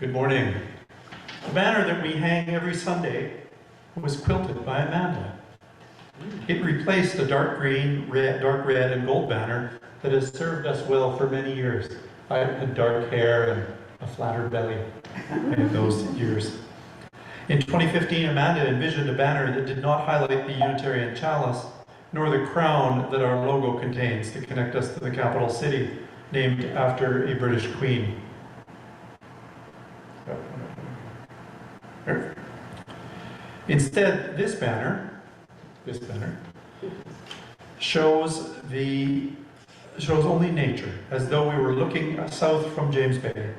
Good morning. The banner that we hang every Sunday was quilted by Amanda. It replaced a dark green, dark red, and gold banner that has served us well for many years. I had dark hair and a flatter belly in those years. In 2015, Amanda envisioned a banner that did not highlight the Unitarian chalice, nor the crown that our logo contains to connect us to the capital city, named after a British queen. Instead, this banner shows only nature, as though we were looking south from James Bay,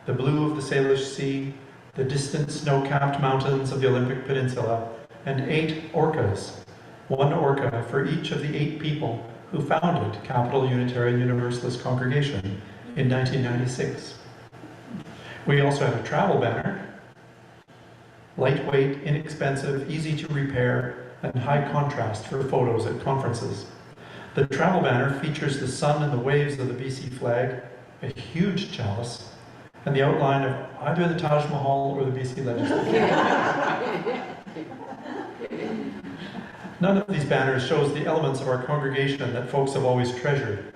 the blue of the Salish Sea, the distant snow-capped mountains of the Olympic Peninsula, and 8 orcas, one orca for each of the 8 people who founded Capital Unitarian Universalist Congregation in 1996. We also have a travel banner, lightweight, inexpensive, easy to repair, and high contrast for photos at conferences. The travel banner features the sun and the waves of the BC flag, a huge chalice, and the outline of either the Taj Mahal or the BC legislature. None of these banners shows the elements of our congregation that folks have always treasured.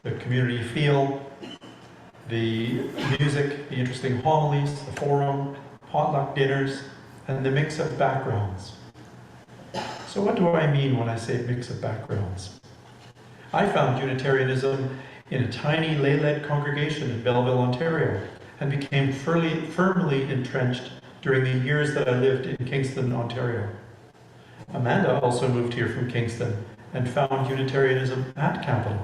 The community feel, the music, the interesting homilies, the forum, potluck dinners, and the mix of backgrounds. So what do I mean when I say mix of backgrounds? I found Unitarianism in a tiny lay-led congregation in Belleville, Ontario, and became firmly entrenched during the years that I lived in Kingston, Ontario. Amanda also moved here from Kingston and found Unitarianism at Capital.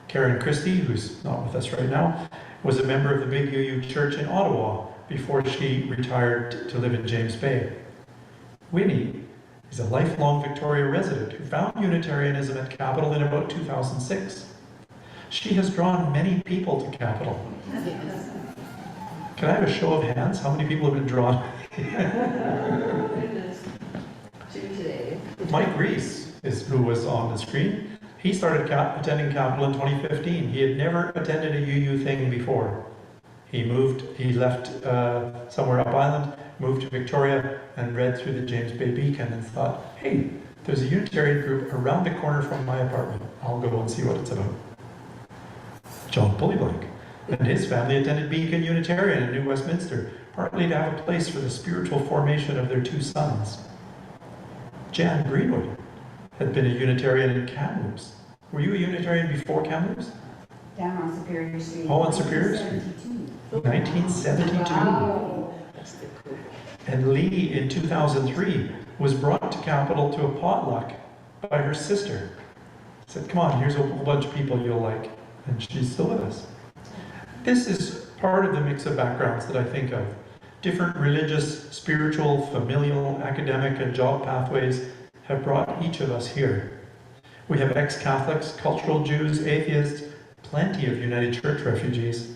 Karen Christie, who's not with us right now, was a member of the Big UU Church in Ottawa before she retired to live in James Bay. Winnie is a lifelong Victoria resident who found Unitarianism at Capital in about 2006. She has drawn many people to Capital. Can I have a show of hands? How many people have been drawn? Mike Reese is who was on the screen. He started attending Capital in 2015. He had never attended a UU thing before. He left somewhere up island, moved to Victoria, and read through the James Bay Beacon and thought, hey, there's a Unitarian group around the corner from my apartment. I'll go and see what it's about. John Bullyblank and his family attended Beacon Unitarian in New Westminster, partly to have a place for the spiritual formation of their 2 sons. Jan Greenwood had been a Unitarian in Kamloops. Were you a Unitarian before Kamloops? Down on Superior Street. Oh, on Superior Street. 1972. Wow. And Lee, in 2003, was brought to Capital to a potluck by her sister. Said, come on, here's a whole bunch of people you'll like. And she's still with us. This is part of the mix of backgrounds that I think of. Different religious, spiritual, familial, academic, and job pathways have brought each of us here. We have ex-Catholics, cultural Jews, atheists, plenty of United Church refugees,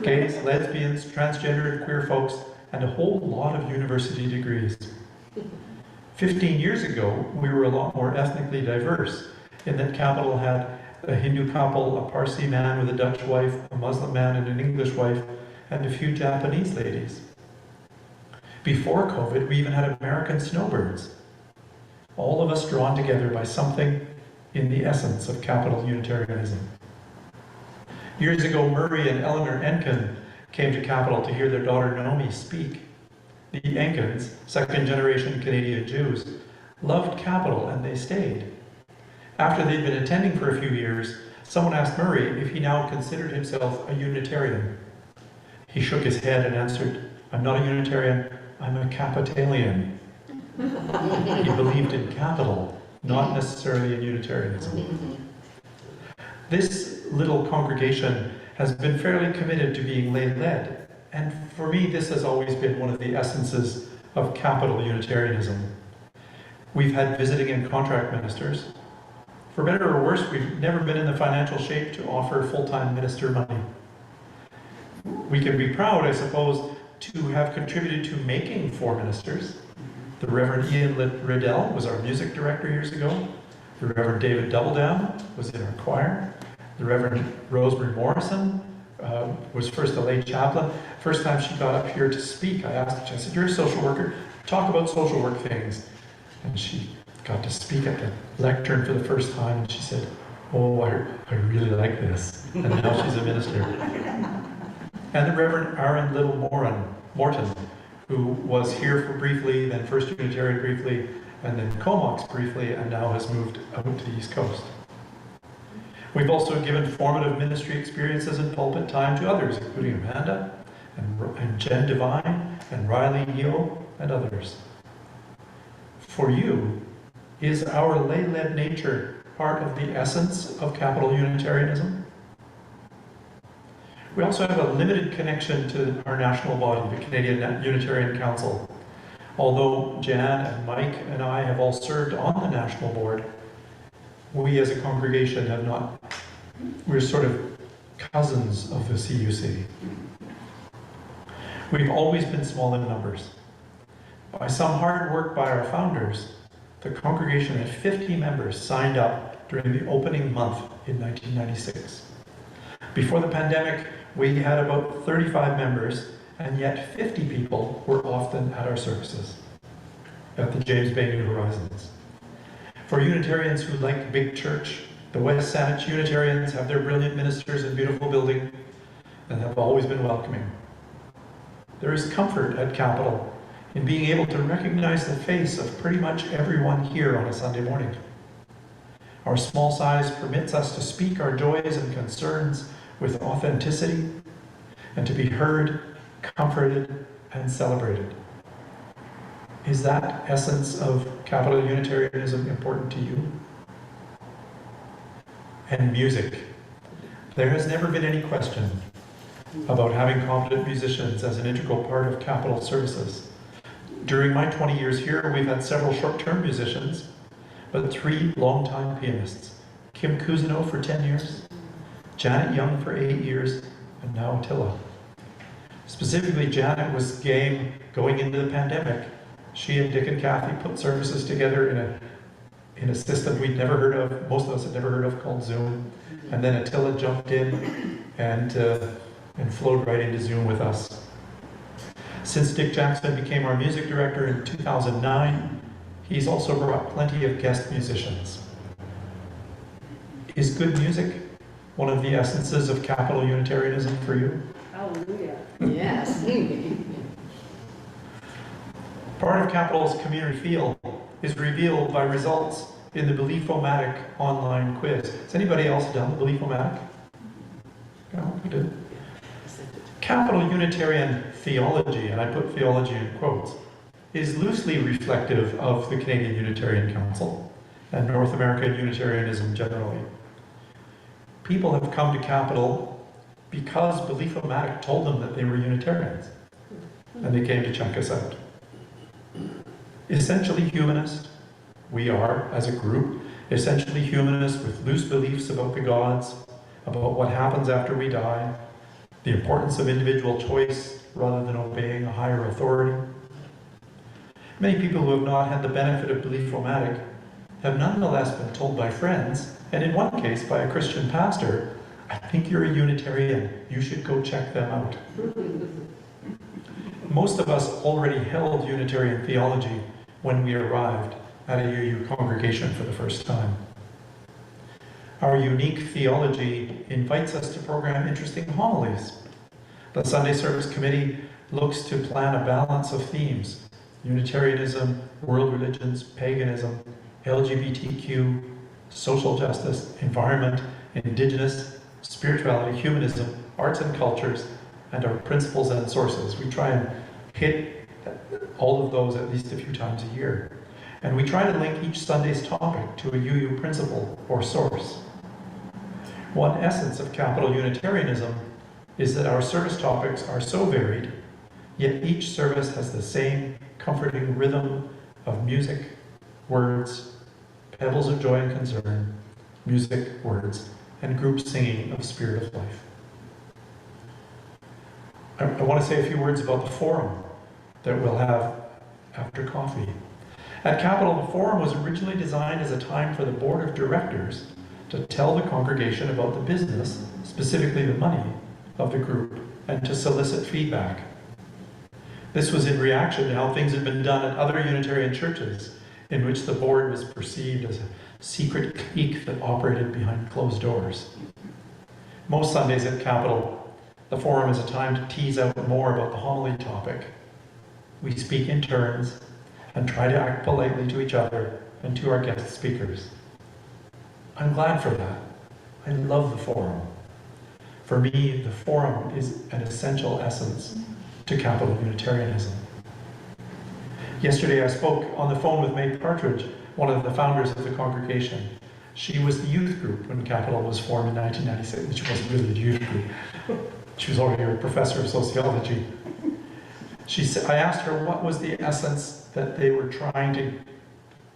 gays, lesbians, transgender and queer folks, and a whole lot of university degrees. 15 years ago, we were a lot more ethnically diverse, in that Capital had a Hindu couple, a Parsi man with a Dutch wife, a Muslim man and an English wife, and a few Japanese ladies. Before COVID, we even had American snowbirds. All of us drawn together by something in the essence of Capital Unitarianism. Years ago, Murray and Eleanor Enkin came to Capital to hear their daughter Naomi speak. The Enkins, second-generation Canadian Jews, loved Capital and they stayed. After they'd been attending for a few years, someone asked Murray if he now considered himself a Unitarian. He shook his head and answered, I'm not a Unitarian, I'm a Capitalian. He believed in Capital, not necessarily in Unitarianism. This little congregation has been fairly committed to being lay-led, and for me this has always been one of the essences of Capital Unitarianism. We've had visiting and contract ministers. For better or worse, we've never been in the financial shape to offer full-time minister money. We can be proud, I suppose, to have contributed to making 4 ministers. The Reverend Ian Riddell was our music director years ago. The Reverend David Doubledam was in our choir. The Reverend Rosemary Morrison was first a lay chaplain. First time she got up here to speak, I asked her, I said, "You're a social worker, talk about social work things." And she got to speak at the lectern for the first time, and she said, "Oh, I really like this." And now she's a minister. And the Reverend Aaron Little Morton, who was here for briefly, then First Unitarian briefly, and then Comox briefly, and now has moved out to the East Coast. We've also given formative ministry experiences and pulpit time to others, including Amanda, and Jen Devine, and Riley Yeo, and others. For you, is our lay-led nature part of the essence of capital Unitarianism? We also have a limited connection to our national body, the Canadian Unitarian Council. Although Jan and Mike and I have all served on the national board, we as a congregation have not, we're sort of cousins of the CUC. We've always been small in numbers. By some hard work by our founders, the congregation had 50 members signed up during the opening month in 1996. Before the pandemic, we had about 35 members, and yet 50 people were often at our services at the James Bay New Horizons. For Unitarians who like big church, the West Saanich Unitarians have their brilliant ministers and beautiful building and have always been welcoming. There is comfort at Capital in being able to recognize the face of pretty much everyone here on a Sunday morning. Our small size permits us to speak our joys and concerns with authenticity and to be heard, comforted, and celebrated. Is that essence of capital Unitarianism important to you? And music. There has never been any question about having competent musicians as an integral part of capital services. During my 20 years here, we've had several short-term musicians, but 3 long-time pianists. Kim Cousineau for 10 years, Janet Young for 8 years, and now Attila. Specifically, Janet was game going into the pandemic. She and Dick and Kathy put services together in a system we'd never heard of, most of us had never heard of, called Zoom. And then Attila jumped in and flowed right into Zoom with us. Since Dick Jackson became our music director in 2009, he's also brought plenty of guest musicians. Is good music one of the essences of capital Unitarianism for you? Hallelujah. Yes. Part of Capital's community feel is revealed by results in the Belief-O-Matic online quiz. Has anybody else done the Belief-O-Matic? No, you did. Capital Unitarian theology, and I put theology in quotes, is loosely reflective of the Canadian Unitarian Council and North American Unitarianism generally. People have come to Capital because Belief-O-Matic told them that they were Unitarians, and they came to check us out. Essentially humanist, we are, as a group, essentially humanist with loose beliefs about the gods, about what happens after we die, the importance of individual choice rather than obeying a higher authority. Many people who have not had the benefit of Belief-O-Matic have nonetheless been told by friends, and in one case by a Christian pastor, "I think you're a Unitarian, you should go check them out." Most of us already held Unitarian theology when we arrived at a UU congregation for the first time. Our unique theology invites us to program interesting homilies. The Sunday Service Committee looks to plan a balance of themes: Unitarianism, world religions, paganism, LGBTQ, social justice, environment, indigenous, spirituality, humanism, arts and cultures, and our principles and sources. We try and hit all of those at least a few times a year. And we try to link each Sunday's topic to a UU principle or source. One essence of capital Unitarianism is that our service topics are so varied, yet each service has the same comforting rhythm of music, words, pebbles of joy and concern, music, words, and group singing of Spirit of Life. I want to say a few words about the forum that we'll have after coffee. At Capital, the forum was originally designed as a time for the board of directors to tell the congregation about the business, specifically the money, of the group and to solicit feedback. This was in reaction to how things had been done at other Unitarian churches, in which the board was perceived as a secret clique that operated behind closed doors. Most Sundays at Capitol, the forum is a time to tease out more about the homily topic. We speak in turns and try to act politely to each other and to our guest speakers. I'm glad for that. I love the forum. For me, the forum is an essential essence to Capital Unitarianism. Yesterday I spoke on the phone with May Partridge, one of the founders of the congregation. She was the youth group when Capital was formed in 1996. She wasn't really the youth group. She was already a professor of sociology. I asked her what was the essence that they were trying to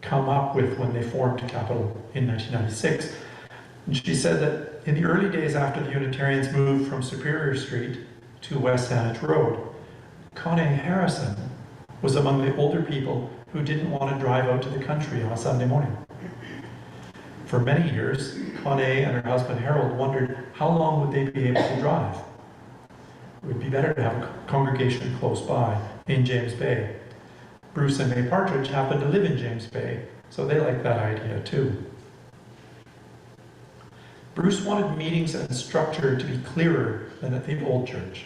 come up with when they formed Capital in 1996. And she said that in the early days after the Unitarians moved from Superior Street to West Saanich Road, Connie Harrison was among the older people who didn't want to drive out to the country on a Sunday morning. For many years, Connie and her husband Harold wondered how long would they be able to drive. It would be better to have a congregation close by in James Bay. Bruce and May Partridge happened to live in James Bay, so they liked that idea too. Bruce wanted meetings and structure to be clearer than at the old church.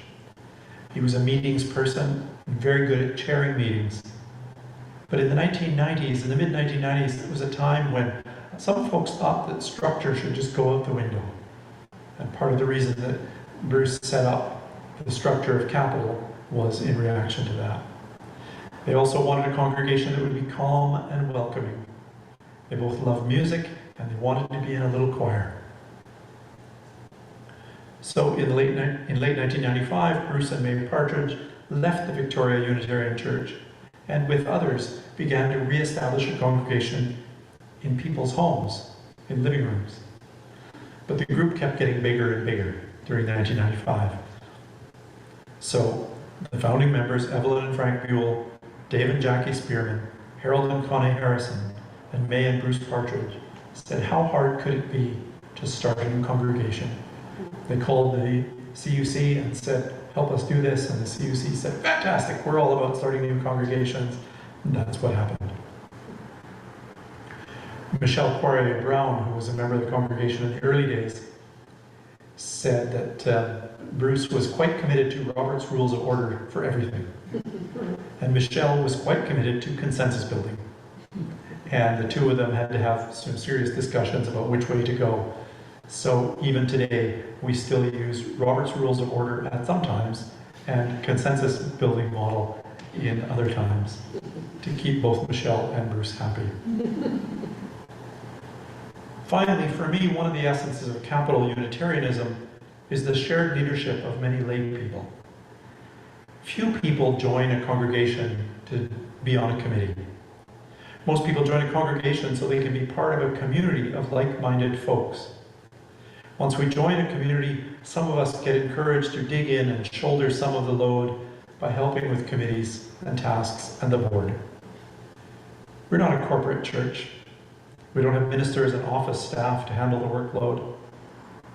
He was a meetings person and very good at chairing meetings. But in the 1990s, in the mid-1990s, it was a time when some folks thought that structure should just go out the window. And part of the reason that Bruce set up the structure of Capital was in reaction to that. They also wanted a congregation that would be calm and welcoming. They both loved music and they wanted to be in a little choir. So in late 1995, Bruce and May Partridge left the Victoria Unitarian Church and with others began to re-establish a congregation in people's homes, in living rooms. But the group kept getting bigger and bigger during 1995. So the founding members, Evelyn and Frank Buell, Dave and Jackie Spearman, Harold and Connie Harrison, and May and Bruce Partridge, said how hard could it be to start a new congregation? They called the CUC and said, help us do this, and the CUC said, fantastic, we're all about starting new congregations, and that's what happened. Michelle Poirier Brown, who was a member of the congregation in the early days, said that Bruce was quite committed to Robert's Rules of Order for everything. And Michelle was quite committed to consensus building. And the two of them had to have some serious discussions about which way to go. So even today, we still use Robert's Rules of Order at some times and consensus building model in other times to keep both Michelle and Bruce happy. Finally, for me, one of the essences of Capital Unitarianism is the shared leadership of many lay people. Few people join a congregation to be on a committee. Most people join a congregation so they can be part of a community of like-minded folks. Once we join a community, some of us get encouraged to dig in and shoulder some of the load by helping with committees and tasks and the board. We're not a corporate church. We don't have ministers and office staff to handle the workload.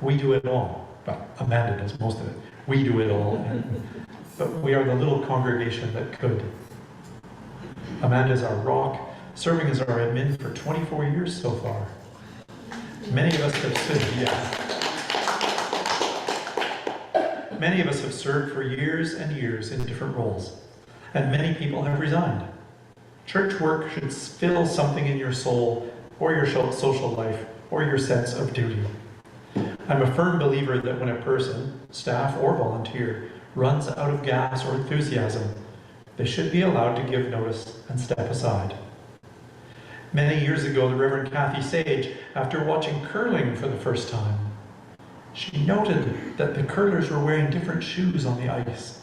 We do it all. Well, Amanda does most of it. We do it all. But we are the little congregation that could. Amanda is our rock, serving as our admin for 24 years so far. Many of us have served, Many of us have served for years and years in different roles, and many people have resigned. Church work should fill something in your soul, or your social life, or your sense of duty. I'm a firm believer that when a person, staff or volunteer, runs out of gas or enthusiasm, they should be allowed to give notice and step aside. Many years ago, the Reverend Kathy Sage, after watching curling for the first time, she noted that the curlers were wearing different shoes on the ice.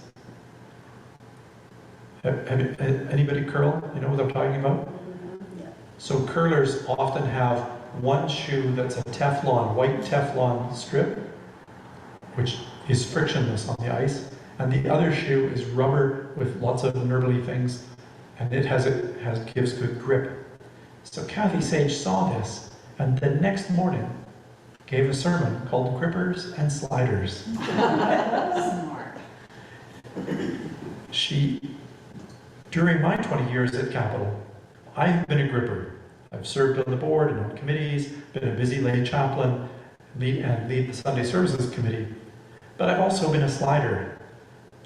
Anybody curl? You know what I'm talking about? So curlers often have one shoe that's a white Teflon strip, which is frictionless on the ice, and the other shoe is rubber with lots of nirbly things, and it gives good grip. So Kathy Sage saw this, and the next morning, gave a sermon called Grippers and Sliders. Smart. During my 20 years at Capitol, I have been a gripper. I've served on the board and on committees, been a busy lay chaplain, and lead the Sunday Services Committee. But I've also been a slider,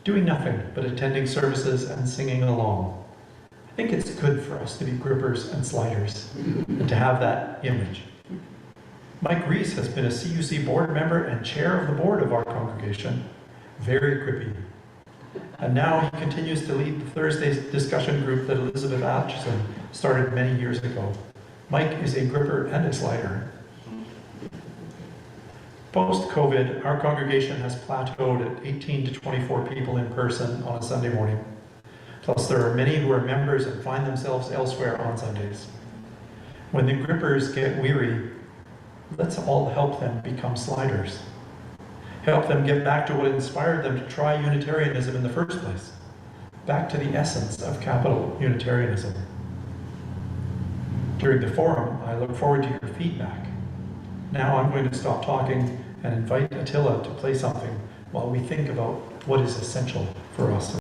doing nothing but attending services and singing along. I think it's good for us to be grippers and sliders, and to have that image. Mike Reese has been a CUC board member and chair of the board of our congregation. Very grippy. And now he continues to lead the Thursday discussion group that Elizabeth Atchison started many years ago. Mike is a gripper and a slider. Post-COVID, our congregation has plateaued at 18 to 24 people in person on a Sunday morning. Plus, there are many who are members and find themselves elsewhere on Sundays. When the grippers get weary, let's all help them become sliders. Help them get back to what inspired them to try Unitarianism in the first place. Back to the essence of capital Unitarianism. During the forum, I look forward to your feedback. Now I'm going to stop talking and invite Attila to play something while we think about what is essential for us.